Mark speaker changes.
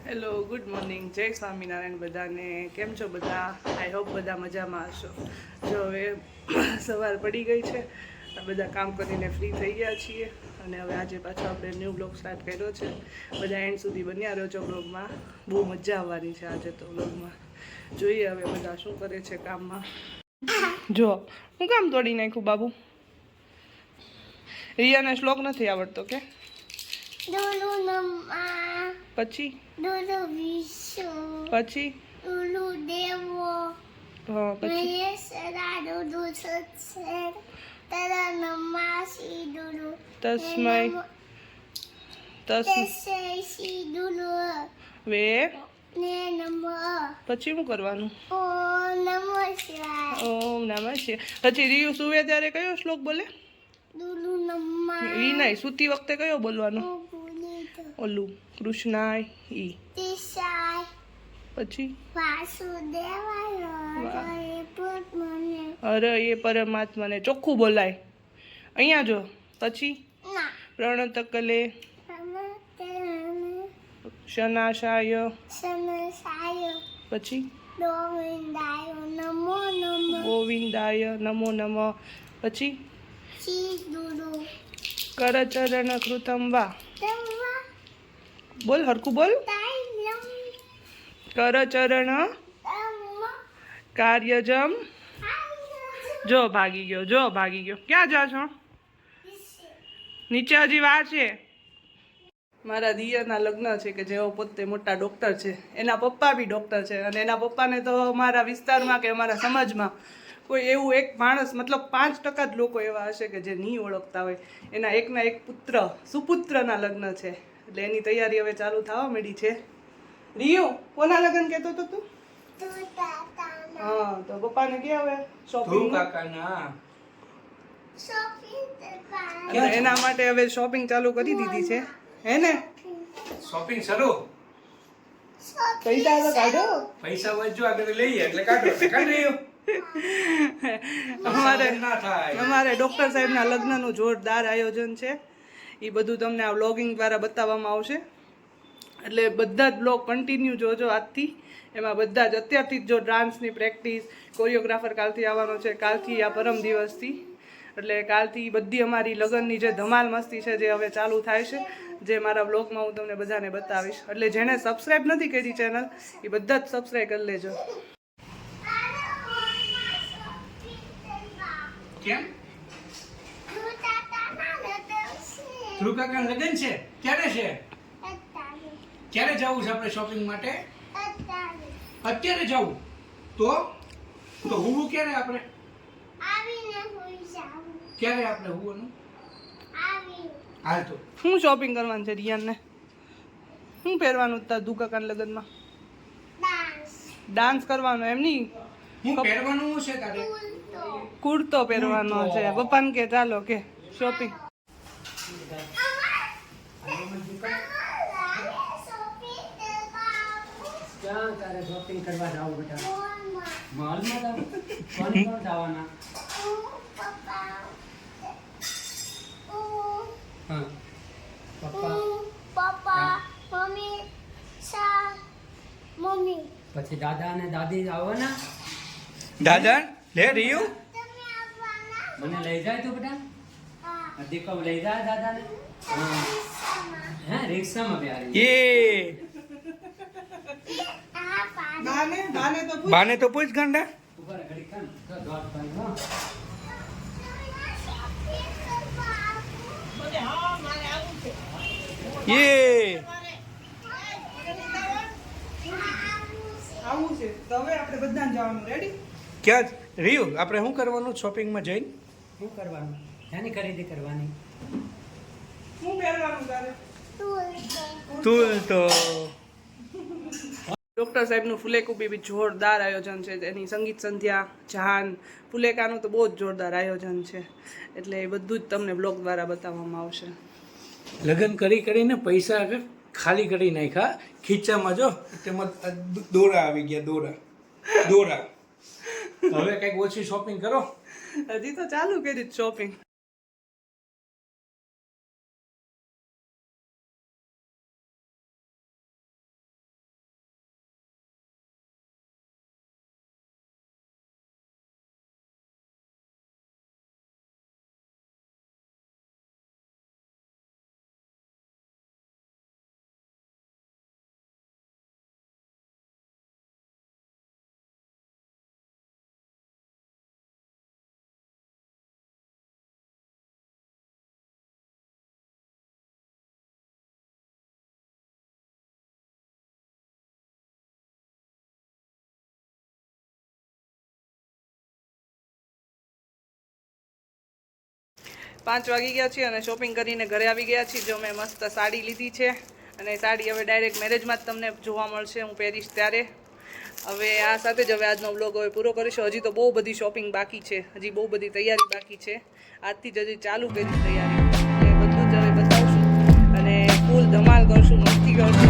Speaker 1: Hello, good morning, જય સ્વામિનારાયણ બધાને. કેમ છો બધા? આઈ હોપ બધા મજામાં હશો. જો હવે સવાર પડી ગઈ છે, બધા કામ કરીને ફ્રી થઈ ગયા છીએ અને હવે આજે પાછો આપણે ન્યૂ બ્લોગ સ્ટાર્ટ કર્યો છે. બધા એન્ડ સુધી બન્યા રહ્યો છો બ્લોગમાં. બહુ મજા આવવાની છે આજે તો બ્લોગમાં. જોઈએ હવે બધા શું કરે છે કામમાં. જો હું કામ તોડી નાખ્યું બાબુ? રિયાને શ્લોક નથી આવડતો કે? પછી પછી તસ્મૈ વે પછી શું કરવાનું? ઓમ નમઃ શિવાય. પછી રીયુ સુવે ત્યારે કયો શ્લોક બોલે? ઈ નહીં, સૂતી વખતે કયો બોલવાનું? ઓલું કૃષ્ણાય ઈ. પછી અરે એ પરમાત્માને ચોખ્ખું બોલાય. અહીંયા જો. પછી પ્રણતકલે શનાશાય. પછી ગોવિંદાય નમો નમઃ. પછી કરચરણ કૃતમ વા. બોલ હરખું બોલ. કરચરણ કાર્યજમ. જો ભાગી ગયો, જો ભાગી ગયો. ક્યાં જા છો? નીચે હજી વાર છે. મારા દિયરના લગ્ન છે કે જેઓ પોતે મોટા ડૉક્ટર છે. એના પપ્પા બી ડૉક્ટર છે અને એના પપ્પાને તો અમારા વિસ્તારમાં કે અમારા સમાજમાં કોઈ એવું એક માણસ, મતલબ 5% જ લોકો એવા હશે કે જે નહીં ઓળખતા હોય. એના એકના એક પુત્ર, સુપુત્રના લગ્ન છે એટલે એની તૈયારી હવે ચાલુ થવા માંડી છે. રિયુ, કોના લગ્ન કહેતો હતો તું? હા, તો પપ્પાને કે હવે શોપિંગ એના માટે હવે શોપિંગ ચાલુ કરી દીધી છે. હે ને?
Speaker 2: શોપિંગ શરૂ.
Speaker 1: પૈસા તો કાઢો.
Speaker 2: પૈસા વચ્ચે આગળ લઈએ એટલે કાઢો. કાઢી રહ્યો.
Speaker 1: અમારે ડૉક્ટર સાહેબના લગ્નનું જોરદાર આયોજન છે. એ બધું તમને આ વ્લોગિંગ દ્વારા બતાવવામાં આવશે. એટલે બધા જ બ્લોગ કન્ટિન્યુ જોજો આજથી. એમાં બધા જ અત્યારથી જ જો ડાન્સની પ્રેક્ટિસ, કોરિયોગ્રાફર કાલથી આવવાનો છે, કાલથી આ પરમ દિવસથી. એટલે કાલથી બધી અમારી લગ્નની જે ધમાલ મસ્તી છે જે હવે ચાલુ થાય છે, જે મારા બ્લોગમાં હું તમને બધાને બતાવીશ. એટલે જેણે સબસ્ક્રાઈબ નથી કરી ચેનલ, એ બધા જ સબસ્ક્રાઈબ કરી લેજો.
Speaker 2: કેમ? ધ્રુવ કાકા લગન છે? ક્યારે છે? ક્યારે જવું છે આપણે શોપિંગ માટે? અત્યારે જવું? તો હું ક્યારે આપણે? ક્યારે આપણે હોવાનું? હાલ તો
Speaker 1: શું શોપિંગ કરવાનું છે રિયાનને? શું પહેરવાનું તાર દુકાન લગ્નમાં? ડાન્સ કરવાનો? એમ નહીં,
Speaker 2: હું પહેરવાનું છે તારે?
Speaker 1: કુર્તો પહેરવાનો છે. પપ્પાને કે ચાલો કે શોપિંગ.
Speaker 3: ક્યાં તારે શોપિંગ કરવા જાવ બેટા? મોલમાં જાવ? કોણ જવાના? હા, પપ્પા, મમ્મી. પછી દાદા અને દાદી આવવાના?
Speaker 2: દાદા લે રહ્યું.
Speaker 3: મને લઈ જાય તું બેટા? દીકો લઈ જાય દાદાને? હે, રિક્ષામાં બેહારી.
Speaker 2: બાને તો પૂછ ગાંડા.
Speaker 3: ઉપર ઘડી કામ તો દોડ પાડી હો.
Speaker 1: આવું છે તો હવે આપણે બધાને જવાનું. રેડી?
Speaker 2: ક્યાં રહ્યું? આપણે શું કરવાનું શોપિંગમાં જઈને?
Speaker 3: શું કરવાનું? શાની ખરીદી કરવાની?
Speaker 1: શું પહેરવાનું તારે?
Speaker 2: તું તો
Speaker 1: ડૉક્ટર સાહેબનું ફુલેકું બી જોરદાર આયોજન છે. એની સંગીત સંધ્યા, જાન, ફુલેકાનું તો બહુ જ જોરદાર આયોજન છે. એટલે એ બધું જ તમને બ્લોગ દ્વારા બતાવવામાં આવશે.
Speaker 2: લગ્ન કરીને પૈસા ખાલી કરી નાખ્યા ખીચામાં. જો તેમાં દોરા આવી ગયા. દોરા હવે કંઈક ઓછી શોપિંગ કરો.
Speaker 1: હજી તો ચાલુ કરી શોપિંગ. 5 વાગી ગયા છે અને શોપિંગ કરીને ઘરે આવી ગયા છીએ. જો મેં મસ્ત સાડી લીધી છે અને સાડી હવે ડાયરેક્ટ મેરેજમાં જ તમને જોવા મળશે, હું પહેરીશ ત્યારે. હવે આ સાથે જ હવે આજનો વ્લોગ હવે પૂરો કરીશું. હજી તો બહુ બધી શોપિંગ બાકી છે, હજી બહુ બધી તૈયારી બાકી છે. આજથી જ હજી ચાલુ કરી તૈયારી, એ બધું જ હવે બતાવશું અને ફૂલ ધમાલ કરશું, મસ્તી કરશું.